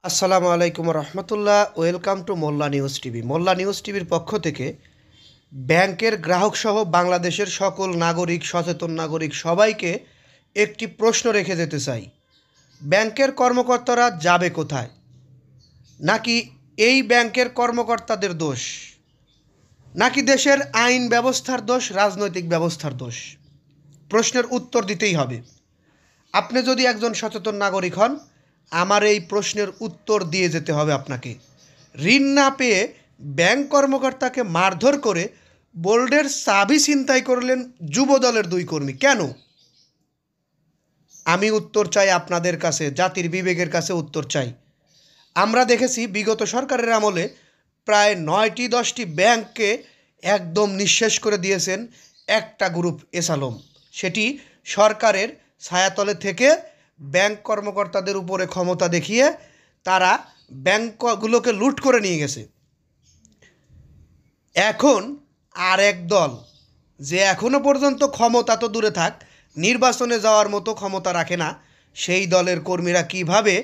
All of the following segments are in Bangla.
আসসালামু আলাইকুম রহমতুল্লাহ। Welcome to Molla news TV. Molla news টিভির পক্ষ থেকে ব্যাংকের গ্রাহকসহ বাংলাদেশের সকল নাগরিক, সচেতন নাগরিক সবাইকে একটি প্রশ্ন রেখে যেতে চাই। ব্যাংকের কর্মকর্তারা যাবে কোথায়? নাকি এই ব্যাংকের কর্মকর্তাদের দোষ? নাকি দেশের আইন ব্যবস্থার দোষ, রাজনৈতিক ব্যবস্থার দোষ? প্রশ্নের উত্তর দিতেই হবে। আপনি যদি একজন সচেতন নাগরিক হন, আমার এই প্রশ্নের উত্তর দিয়ে যেতে হবে আপনাকে। ঋণ না পেয়ে ব্যাংক কর্মকর্তাকে মারধর করে বোল্ডের চাবি ছিনতাই করলেন যুবদলের দুই কর্মী, কেন? আমি উত্তর চাই আপনাদের কাছে, জাতির বিবেকের কাছে উত্তর চাই। আমরা দেখেছি বিগত সরকারের আমলে প্রায় 9-10টি ব্যাংককে একদম নিঃশেষ করে দিয়েছেন একটা গ্রুপ এসালম। সেটি সরকারের ছায়াতলে থেকে ব্যাংক কর্মকর্তাদের উপরে ক্ষমতা দেখিয়ে তারা ব্যাংকগুলোকে লুট করে নিয়ে গেছে। এখন আর এক দল, যে এখনও পর্যন্ত ক্ষমতা তো দূরে থাক, নির্বাচনে যাওয়ার মতো ক্ষমতা রাখে না, সেই দলের কর্মীরা কিভাবে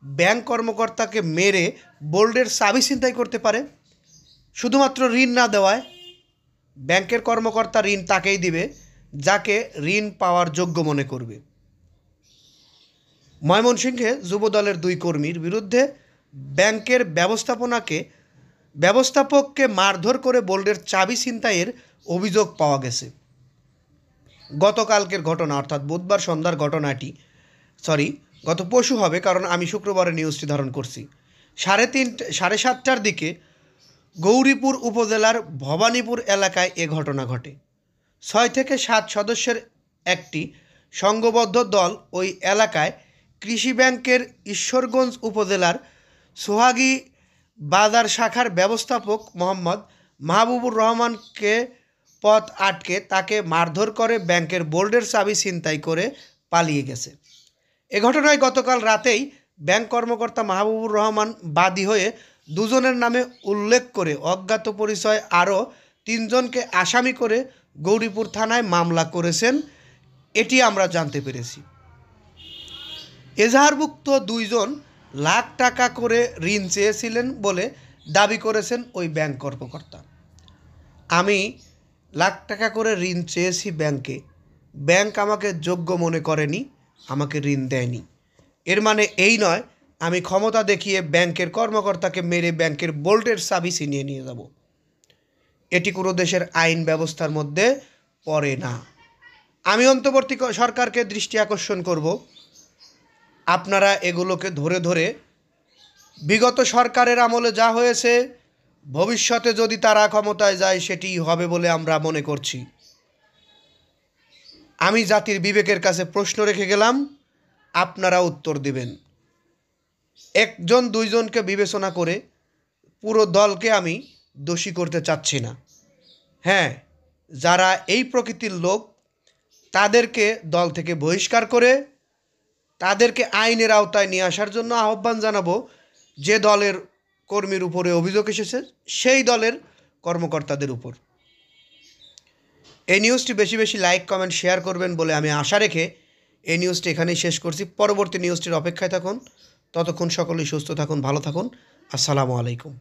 ব্যাংক কর্মকর্তাকে মেরে বোল্ডের চাবি ছিনতাই করতে পারে? শুধুমাত্র ঋণ না দেওয়ায়। ব্যাংকের কর্মকর্তা ঋণ তাকেই দিবে যাকে ঋণ পাওয়ার যোগ্য মনে করবে। ময়মনসিংহে যুবদলের দুই কর্মীর বিরুদ্ধে ব্যাংকের ব্যবস্থাপককে মারধর করে বোল্ডের চাবি ছিনতাইয়ের অভিযোগ পাওয়া গেছে। গতকালকের ঘটনা, অর্থাৎ বুধবার সন্ধ্যার ঘটনাটি, গত পরশু হবে, কারণ আমি শুক্রবারে নিউজটি ধারণ করছি। 7:30টার দিকে গৌরীপুর উপজেলার ভবানীপুর এলাকায় এ ঘটনা ঘটে। 6 থেকে 7 সদস্যের একটি সংঘবদ্ধ দল ওই এলাকায় কৃষি ব্যাংকের ঈশ্বরগঞ্জ উপজেলার সোহাগী বাজার শাখার ব্যবস্থাপক মোহাম্মদ মাহবুবুর রহমানকে পথ আটকে তাকে মারধর করে ব্যাংকের বোল্ডের চাবি ছিনতাই করে পালিয়ে গেছে। এ ঘটনায় গতকাল রাতেই ব্যাংক কর্মকর্তা মাহবুবুর রহমান বাদী হয়ে দুজনের নামে উল্লেখ করে অজ্ঞাত পরিচয় আরও 3 জনকে আসামি করে গৌরীপুর থানায় মামলা করেছেন, এটি আমরা জানতে পেরেছি। এজাহারভুক্ত 2 জন লাখ টাকা করে ঋণ চেয়েছিলেন বলে দাবি করেছেন ওই ব্যাংক কর্মকর্তা। আমি লাখ টাকা করে ঋণ চেয়েছি ব্যাংকে, ব্যাংক আমাকে যোগ্য মনে করেনি, আমাকে ঋণ দেয়নি। এর মানে এই নয় আমি ক্ষমতা দেখিয়ে ব্যাংকের কর্মকর্তাকে মেরে ব্যাংকের বোল্টের চাবি ছিনিয়ে নিয়ে যাব। এটি কোনো দেশের আইন ব্যবস্থার মধ্যে পড়ে না। আমি অন্তর্বর্তী সরকারকে দৃষ্টি আকর্ষণ করব, আপনারা এগুলোকে ধরে ধরে, বিগত সরকারের আমলে যা হয়েছে, ভবিষ্যতে যদি তারা ক্ষমতায় যায় সেটি হবে বলে আমরা মনে করছি। আমি জাতির বিবেকের কাছে প্রশ্ন রেখে গেলাম, আপনারা উত্তর দিবেন। 1-2 জনকে বিবেচনা করে পুরো দলকে আমি দোষী করতে চাচ্ছি না। হ্যাঁ, যারা এই প্রকৃতির লোক তাদেরকে দল থেকে বহিষ্কার করে তাদেরকে আইনের আওতায় নিয়ে আসার জন্য আহ্বান জানাবো। যে দলের কর্মীর উপরে অভিযোগ এসেছে সেই দলের কর্মকর্তাদের উপর। এই নিউজটি বেশি বেশি লাইক, কমেন্ট, শেয়ার করবেন বলে আমি আশা রেখে এই নিউজটি এখানেই শেষ করছি। পরবর্তী নিউজটির অপেক্ষায় থাকুন। ততক্ষণ সকলেই সুস্থ থাকুন, ভালো থাকুন। আসসালামু আলাইকুম।